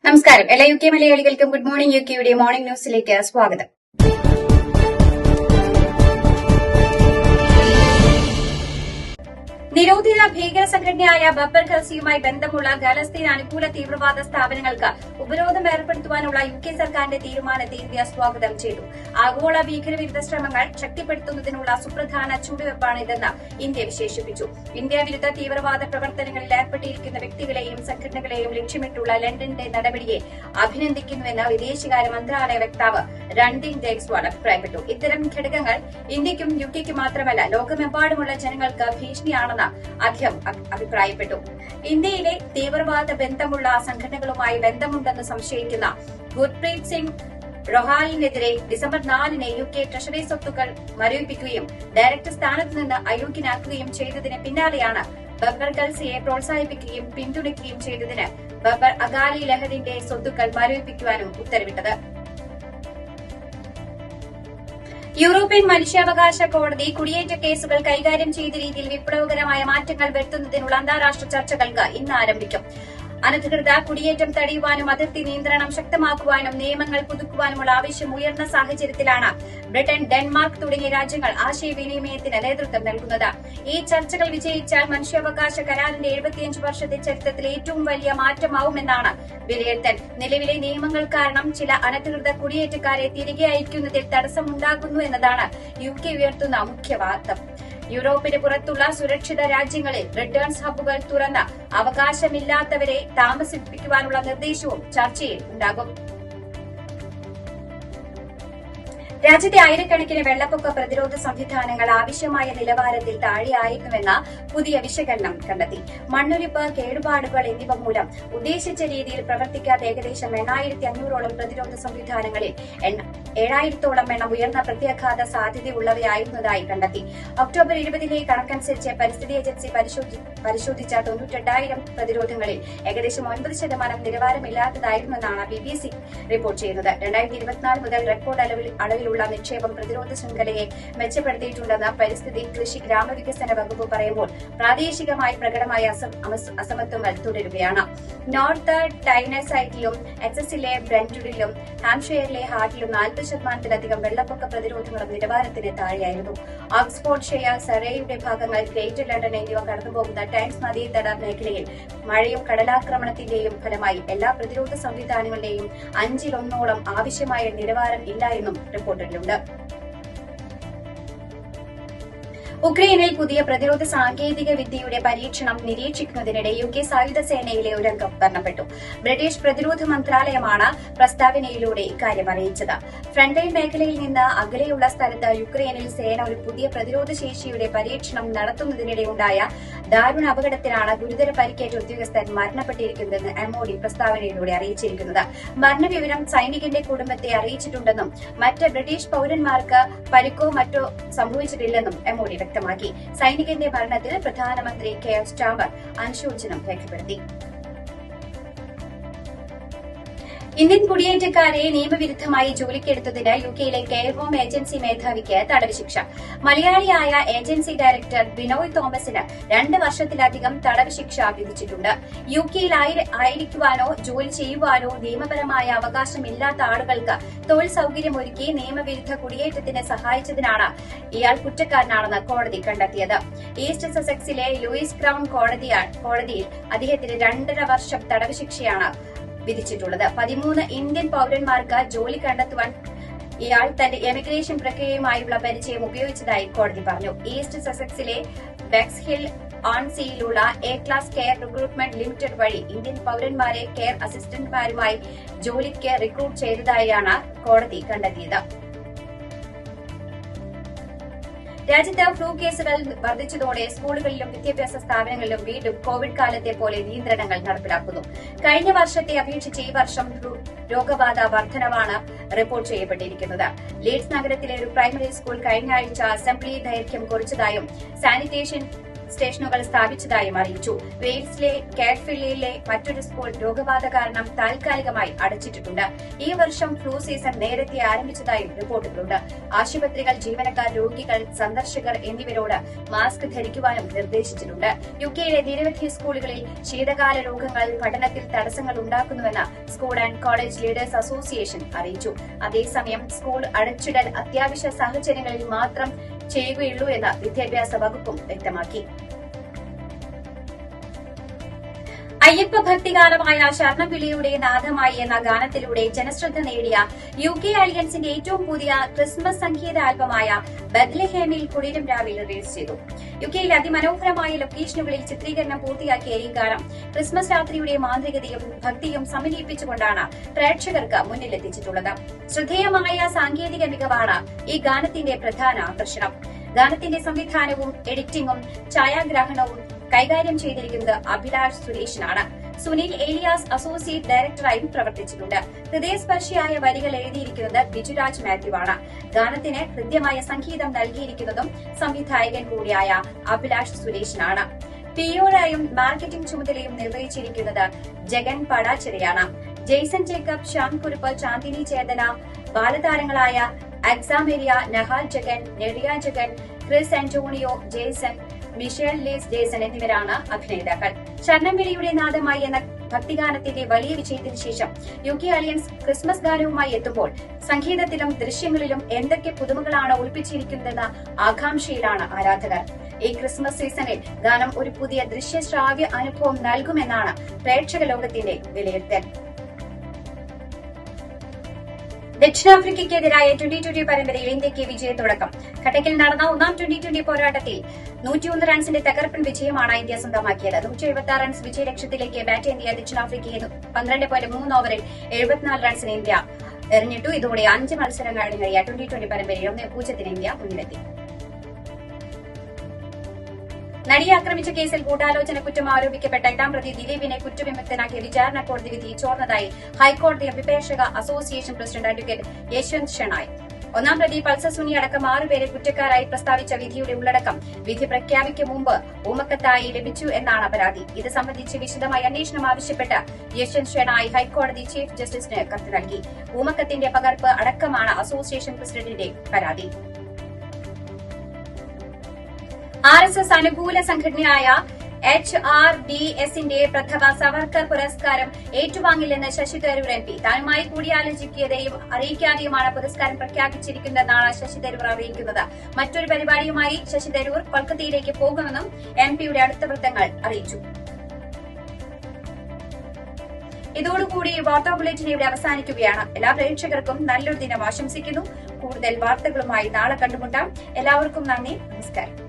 നമസ്കാരം. എല്ലാ U K മലയാളികൾക്കും ഗുഡ് മോർണിംഗ് യു കെയുടെ മോർണിംഗ് ന്യൂസിലേക്ക് സ്വാഗതം. നിരോധിത ഭീകര സംഘടനയായ ബബ്ബർ ഖൽസിയുമായി ബന്ധമുള്ള ഖലസ്തീൻ അനുകൂല തീവ്രവാദ സ്ഥാപനങ്ങൾക്ക് ഉപരോധം ഏർപ്പെടുത്തുവാനുള്ള യു കെ സർക്കാരിന്റെ തീരുമാനത്തെ ഇന്ത്യ സ്വാഗതം ചെയ്തു. ആഗോള ഭീകരവിരുദ്ധ ശ്രമങ്ങൾ ശക്തിപ്പെടുത്തുന്നതിനുള്ള സുപ്രധാന ചുവടുവയ്പ്പാണിതെന്ന് ഇന്ത്യ വിശേഷിപ്പിച്ചു. ഇന്ത്യ വിരുദ്ധ തീവ്രവാദ പ്രവർത്തനങ്ങളിൽ ഏർപ്പെട്ടിരിക്കുന്ന വ്യക്തികളെയും സംഘടനകളെയും ലക്ഷ്യമിട്ടുള്ള ലണ്ടന്റെ നടപടിയെ അഭിനന്ദിക്കുന്നുവെന്ന് വിദേശകാര്യ മന്ത്രാലയ വക്താവ് രൺദീപ് ജയ്സ്വാൾ അഭിപ്രായപ്പെട്ടു. ഇത്തരം ഘടകങ്ങൾ ഇന്ത്യയ്ക്കും യു കെയ്ക്കും മാത്രമല്ല ലോകമെമ്പാടുമുള്ള ജനങ്ങൾക്ക് ഭീഷണിയാണെന്ന് അദ്ദേഹം അഭിപ്രായപ്പെട്ടു. ഇന്ത്യയിലെ തീവ്രവാദ ബന്ധമുള്ള സംഘടനകളുമായി ബന്ധമുണ്ടെന്ന് സംശയിക്കുന്ന ഗുർപ്രീത് സിംഗ് റൊഹാലിനെതിരെ ഡിസംബർ 4 യു കെ ട്രഷറി സ്വത്തുക്കൾ മരവിപ്പിക്കുകയും ഡയറക്ടർ സ്ഥാനത്ത് നിന്ന് അയോഗ്യനാക്കുകയും ചെയ്തതിന് പിന്നാലെയാണ് ബബ്ബർ ഖൽസിയെ പ്രോത്സാഹിപ്പിക്കുകയും പിന്തുണയ്ക്കുകയും ചെയ്തതിന് ബബ്ബർ അകാലി ലഹറിന്റെ സ്വത്തുക്കൾ മരവിപ്പിക്കുവാനും ഉത്തരവിട്ടത്. യൂറോപ്യൻ മനുഷ്യാവകാശ കോടതി കുടിയേറ്റ കേസുകൾ കൈകാര്യം ചെയ്ത രീതിയിൽ വിപ്ലവകരമായ മാറ്റങ്ങൾ വരുത്തുന്നതിനുള്ള അന്താരാഷ്ട്ര ചർച്ചകൾക്ക് ഇന്ന് ആരംഭിക്കും. അനധികൃത കുടിയേറ്റം തടയുവാനും അതിർത്തി നിയന്ത്രണം ശക്തമാക്കുവാനും നിയമങ്ങൾ പുതുക്കുവാനുമുള്ള ആവശ്യം ഉയർന്ന സാഹചര്യത്തിലാണ് ബ്രിട്ടൻ, ഡെൻമാർക്ക് തുടങ്ങിയ രാജ്യങ്ങൾ ആശയവിനിമയത്തിന് നേതൃത്വം നൽകുന്നത്. ഈ ചർച്ചകൾ വിജയിച്ചാൽ മനുഷ്യാവകാശ കരാറിന്റെ 75 വർഷത്തെ ചരിത്രത്തിൽ ഏറ്റവും വലിയ മാറ്റമാവുമെന്നാണ് വിലയിരുത്തൽ. നിലവിലെ നിയമങ്ങൾ കാരണം ചില അനധികൃത കുടിയേറ്റക്കാരെ തിരികെ അയക്കുന്നതിൽ തടസ്സമുണ്ടാകുന്നു എന്നതാണ് യു കെ ഉയർത്തുന്ന മുഖ്യവാദം. യൂറോപ്പിന് പുറത്തുള്ള സുരക്ഷിത രാജ്യങ്ങളിൽ റിട്ടേൺസ് ഹബ്ബുകൾ തുറന്ന് അവകാശമില്ലാത്തവരെ താമസിപ്പിക്കുവാനുള്ള നിർദ്ദേശവും ചർച്ചയിൽ ഉണ്ടാകും. രാജ്യത്തെ ആയിരക്കണക്കിന് വെള്ളപ്പൊക്ക പ്രതിരോധ സംവിധാനങ്ങൾ ആവശ്യമായ നിലവാരത്തിൽ താഴെയായിരുന്നുവെന്ന പുതിയ വിശകലനം കണ്ടെത്തി. മണ്ണൊലിപ്പ്, കേടുപാടുകൾ എന്നിവ മൂലം ഉദ്ദേശിച്ച രീതിയിൽ പ്രവർത്തിക്കാത്ത ഏകദേശം 8,500ഓളം പ്രതിരോധ സംവിധാനങ്ങളിൽ 7,000ഓളം എണ്ണം ഉയർന്ന പ്രത്യാഘാത സാധ്യതയുള്ളവയായിരുന്നതായി കണ്ടെത്തി. ഒക്ടോബർ 20 കണക്കനുസരിച്ച് പരിസ്ഥിതി ഏജൻസി പരിശോധിച്ച 92,000 പ്രതിരോധങ്ങളിൽ ഏകദേശം 9% നിലവാരമില്ലാത്തതായിരുന്നെന്നാണ് BBC റിപ്പോർട്ട് ചെയ്യുന്നത്. 2024 മുതൽ റെക്കോർഡ് അളവിലുള്ള നിക്ഷേപം പ്രതിരോധ ശൃംഖലയെ മെച്ചപ്പെടുത്തിയിട്ടുണ്ടെന്ന് പരിസ്ഥിതി, കൃഷി, ഗ്രാമവികസന വകുപ്പ് പറയുമ്പോൾ പ്രാദേശികമായി പ്രകടമായ അസമത്വങ്ങൾ തുടരുകയാണ്. നോർത്ത് ടൈനസൈറ്റിലും എക്സസിലെ ബ്രെന്റുഡിലും ഹാംഷെയറിലെ ഹാർട്ടിലും 40%-ലധികം വെള്ളപ്പൊക്ക പ്രതിരോധങ്ങളും നിലവാരത്തിന് താഴെയായിരുന്നു. ഓക്സ്ഫോർഡ് ഷെയർ, സറേയുടെ ഭാഗങ്ങൾ, ഗ്രേറ്റർ ലണ്ടൻ എന്നിവ കടന്നുപോകുന്ന ടൈംസ് നദീതട മേഖലയിൽ മഴയും കടലാക്രമണത്തിന്റെയും ഫലമായി എല്ലാ പ്രതിരോധ സംവിധാനങ്ങളുടെയും 1/5 ആവശ്യമായ നിലവാരം ഇല്ല എന്നും റിപ്പോർട്ടിലുണ്ട്. ഉക്രൈനിൽ പുതിയ പ്രതിരോധ സാങ്കേതിക വിദ്യയുടെ പരീക്ഷണം നിരീക്ഷിക്കുന്നതിനിടെ യു കെ സായുധ സേനയിലെ ഒരു അംഗം മരണപ്പെട്ടു. ബ്രിട്ടീഷ് പ്രതിരോധ മന്ത്രാലയമാണ് പ്രസ്താവനയിലൂടെ ഇക്കാര്യം അറിയിച്ചത്. ഫ്രണ്ട്ലൈൻ മേഖലയിൽ നിന്ന് അകലെയുള്ള സ്ഥലത്ത് യുക്രൈനിൽ സേന ഒരു പുതിയ പ്രതിരോധ ശേഷിയുടെ പരീക്ഷണം നടത്തുന്നതിനിടെയുണ്ടായ ദാരുണ അപകടത്തിലാണ് ഗുരുതര പരിക്കേറ്റ ഉദ്യോഗസ്ഥൻ മരണപ്പെട്ടിരിക്കുന്നതെന്ന് MOD പ്രസ്താവനയിലൂടെ അറിയിച്ചിരിക്കുന്നത്. മരണവിവരം സൈനികന്റെ കുടുംബത്തെ അറിയിച്ചിട്ടുണ്ടെന്നും മറ്റ് ബ്രിട്ടീഷ് പൌരന്മാർക്ക് പരിക്കോ മറ്റോ സംഭവിച്ചിട്ടില്ലെന്നും MOD വ്യക്തമാക്കി. സൈനികന്റെ മരണത്തിൽ പ്രധാനമന്ത്രി കെയർ സ്റ്റാമർ അനുശോചനം രേഖപ്പെടുത്തി. ഇന്ത്യൻ കുടിയേറ്റക്കാരെ നിയമവിരുദ്ധമായി ജോലിക്കെടുത്തതിന് യുകെയിലെ കെയർ ഹോം ഏജൻസി മേധാവിക്ക് തടവ് ശിക്ഷ. മലയാളിയായ ഏജൻസി ഡയറക്ടർ ബിനോയ് തോമസിന് 2 വർഷത്തിലധികം തടവ് ശിക്ഷ വിധിച്ചിട്ടുണ്ട്. യുകെയിൽ ആയിരിക്കുവാനോ ജോലി ചെയ്യുവാനോ നിയമപരമായ അവകാശമില്ലാത്ത ആളുകൾക്ക് തൊഴിൽ സൌകര്യമൊരുക്കി നിയമവിരുദ്ധ കുടിയേറ്റത്തിന് സഹായിച്ചതിനാണ് ഇയാൾ കുറ്റക്കാരനാണെന്ന് കോടതി കണ്ടെത്തിയത്. ഈസ്റ്റ് സസെക്സിലെ ലൂയിസ് ക്രൌൺ കോടതിയിൽ അദ്ദേഹത്തിന് 2.5 വർഷം തടവ് ശിക്ഷയാണ് വിധിച്ചിട്ടുള്ളത്. 13 ഇന്ത്യൻ പൌരന്മാർക്ക് ജോലി കണ്ടെത്തുവാൻ ഇയാൾ തന്റെ എമിഗ്രേഷൻ പ്രക്രിയയുമായുള്ള പരിചയം ഉപയോഗിച്ചതായി കോടതി പറഞ്ഞു. ഈസ്റ്റ് സസെക്സിലെ ബെക്സ്ഹിൽ ഓൺ സീയിലുള്ള A class care recruitment limited വഴി ഇന്ത്യൻ പൌരന്മാരെ കെയർ അസിസ്റ്റന്റുമാരുമായി ജോലിക്ക് റിക്രൂട്ട് ചെയ്തതായാണ് കോടതി കണ്ടെത്തിയത്. രാജ്യത്ത് ഫ്ലൂ കേസുകൾ വർദ്ധിച്ചതോടെ സ്കൂളുകളിലും വിദ്യാഭ്യാസ സ്ഥാപനങ്ങളിലും വീണ്ടും കോവിഡ് കാലത്തെ പോലെ നിയന്ത്രണങ്ങൾ നടപ്പിലാക്കുന്നു. കഴിഞ്ഞ വർഷത്തെ അപേക്ഷിച്ച് ഈ വർഷം ഫ്ലൂ രോഗബാധ വർധനവാണ് റിപ്പോർട്ട് ചെയ്യപ്പെട്ടിരിക്കുന്നത്. ലീഡ്സ് നഗരത്തിലെ ഒരു പ്രൈമറി സ്കൂൾ കഴിഞ്ഞ ആഴ്ച അസംബ്ലി ദൈർഘ്യം കുറച്ചതായും സാനിറ്റേഷൻ സ്റ്റേഷനുകൾ സ്ഥാപിച്ചതായും അറിയിച്ചു. വെയിൽസിലെ കാറ്റ്ഫില്ലിയിലെ മറ്റൊരു സ്കൂൾ രോഗബാധ കാരണം താൽക്കാലികമായി അടച്ചിട്ടിട്ടുണ്ട്. ഈ വർഷം ഫ്ലൂ സീസൺ നേരത്തെ ആരംഭിച്ചതായും റിപ്പോർട്ടുകളുണ്ട്. ആശുപത്രികൾ, ജീവനക്കാർ, രോഗികൾ, സന്ദർശകർ എന്നിവരോട് മാസ്ക് ധരിക്കുവാനും നിർദ്ദേശിച്ചിട്ടുണ്ട്. യുകെയിലെ നിരവധി സ്കൂളുകളിൽ ശീതകാല രോഗങ്ങൾ പഠനത്തിൽ തടസ്സങ്ങൾ ഉണ്ടാക്കുന്നുവെന്ന് school and college leaders association അറിയിച്ചു. അതേസമയം സ്കൂൾ അടച്ചിടൽ അത്യാവശ്യ സാഹചര്യങ്ങളിൽ മാത്രം ചെയ്യുകയുള്ളൂ എന്ന് വിദ്യാഭ്യാസ വകുപ്പും വ്യക്തമാക്കി. അയ്യപ്പ ഭക്തിഗാനമായ ശരണവിളിയുടെ നാദമായി എന്ന ഗാനത്തിലൂടെ ജനശ്രദ്ധ നേടിയ യുകെ അലിയൻസിന്റെ ഏറ്റവും പുതിയ ക്രിസ്മസ് സംഗീത ആൽബമായ ബത്ലഹേമിൽ കുളിരും രാവിൽ റിലീസ് ചെയ്തു. യുകെയിലെ അതിമനോഹരമായ ലൊക്കേഷനുകളിൽ ചിത്രീകരണം പൂർത്തിയാക്കിയ ഈ ഗാനം ക്രിസ്മസ് രാത്രിയുടെ മാന്ത്രികതയും ഭക്തിയും സമന്വയിപ്പിച്ചുകൊണ്ടാണ് പ്രേക്ഷകർക്ക് മുന്നിലെത്തിച്ചിട്ടുള്ളത്. ശ്രദ്ധേയമായ സാങ്കേതിക മികവാണ് ഈ ഗാനത്തിന്റെ പ്രധാന ആകർഷണം. ഗാനത്തിന്റെ സംവിധാനവും എഡിറ്റിംഗും ഛായാഗ്രഹണവും കൈകാര്യം ചെയ്തിരിക്കുന്നത് അഭിലാഷ് സുരേഷിനാണ്. സുനിൽ ഏലിയാസ് അസോസിയേറ്റ് ഡയറക്ടറായും പ്രവർത്തിച്ചിട്ടുണ്ട്. ഹൃദയസ്പർശിയായ വരികൾ എഴുതിയിരിക്കുന്നത് ബിജുരാജ് മാത്യുവാണ്. ഗാനത്തിന് ഹൃദ്യമായ സംഗീതം നൽകിയിരിക്കുന്നതും സംവിധായകൻ കൂടിയായ അഭിലാഷ് സുരേഷിനാണ്. പിഒയായും മാർക്കറ്റിംഗ് ചുമതലയും നിർവഹിച്ചിരിക്കുന്നത് ജഗൻ പടാച്ചിറയാണ്. ജെയ്സൺ ജേക്കബ്, ശ്യാം കുറുപ്പ്, ചാന്ദിനി ചേതന, ബാലതാരങ്ങളായ Aksamaria, Nahal Jagan, Neria Jagan, Chris Antonio, Jason, Michelle Lees Jason എന്നിവരാണ് അഭിനേതാക്കൾ. ശരണംവിളിയുടെ നാദമായി എന്ന ഭക്തിഗാനത്തിന്റെ വലിയ വിജയത്തിന് ശേഷം യുകെ അലിയൻസ് ക്രിസ്മസ് ഗാനവുമായി എത്തുമ്പോൾ സംഗീതത്തിലും ദൃശ്യങ്ങളിലും എന്തൊക്കെ പുതുമകളാണ് ഒളിപ്പിച്ചിരിക്കുന്നതെന്ന ആകാംക്ഷയിലാണ് ആരാധകർ. ഈ ക്രിസ്മസ് സീസണിൽ ഗാനം ഒരു പുതിയ ദൃശ്യശ്രാവ്യ അനുഭവം നൽകുമെന്നാണ് പ്രേക്ഷക ലോകത്തിന്റെ വിലയിരുത്തൽ. ദക്ഷിണാഫ്രിക്കയ്ക്കെതിരായ ട്വന്റി പരമ്പരയിൽ ഇന്ത്യയ്ക്ക് വിജയത്തുടക്കം. കട്ടക്കിൽ നടന്ന ഒന്നാം ട്വന്റി പോരാട്ടത്തിൽ 101 റൺസിന്റെ തകർപ്പൻ വിജയമാണ് ഇന്ത്യ സ്വന്തമാക്കിയത്. 176 റൺസ് വിജയലക്ഷ്യത്തിലേക്ക് ബാറ്റ് ചെയ്തിയ ദക്ഷിണാഫ്രിക്കയെ 12.3 ഓവറിൽ 74 റൺസിന് ഇന്ത്യ എറിഞ്ഞിട്ടു. ഇതോടെ 5 മത്സരങ്ങൾ അടങ്ങിയ ട്വന്റി പരമ്പരയിൽ 1-0 ഇന്ത്യ മുന്നിലെത്തി. നടിയെ ആക്രമിച്ച കേസിൽ ഗൂഢാലോചന കുറ്റം ആരോപിക്കപ്പെട്ട 8ാം പ്രതി ദിലീപിനെ കുറ്റവിമുക്തനാക്കിയ വിചാരണ കോടതി വിധി ചോർന്നതായി ഹൈക്കോടതി അഭിഭാഷക association president advocate Yashwant Shenoy. 1ാം പ്രതി പൾസർ സുനി അടക്കം 6 പേരെ കുറ്റക്കാരായി പ്രസ്താവിച്ച വിധിയുടെ ഉള്ളടക്കം വിധി പ്രഖ്യാപിക്കും മുമ്പ് ഊമക്കത്തായി ലഭിച്ചു എന്നാണ് പരാതി. ഇത് സംബന്ധിച്ച് വിശദമായ അന്വേഷണം ആവശ്യപ്പെട്ട് യശ്വന്ത് ഷെണായ് ഹൈക്കോടതി ചീഫ് ജസ്റ്റിസിന് കത്ത് നൽകി. ഊമക്കത്തിന്റെ പകർപ്പ് അടക്കമാണ് അസോസിയേഷൻ പ്രസിഡന്റിന്റെ പരാതി. RSS അനുകൂല സംഘടനയായ HRDSന്റെ പ്രഥമ സവർക്കർ പുരസ്കാരം ഏറ്റുവാങ്ങില്ലെന്ന് ശശി തരൂർ MP. താനുമായി കൂടിയാലോചിക്കാതെയും അറിയിക്കാതെയുമാണ് പുരസ്കാരം പ്രഖ്യാപിച്ചിരിക്കുന്നതെന്നാണ് ശശി തരൂർ അറിയിക്കുന്നത്. മറ്റൊരു പരിപാടിയുമായി ശശി തരൂർ കൊൽക്കത്തയിലേക്ക് പോകുമെന്നും MPയുടെ അടുത്ത വൃത്തങ്ങൾ അറിയിച്ചു. ഇതോടുകൂടി വാർത്താ ബുള്ളറ്റിൻ ഇവിടെ അവസാനിക്കുകയാണ്. എല്ലാ പ്രേക്ഷകർക്കും നല്ലൊരു ദിനം ആശംസിക്കുന്നു. കൂടുതൽ വാർത്തകളുമായി നാളെ കണ്ടുമുട്ടാം. എല്ലാവർക്കും നന്ദി, നമസ്കാരം.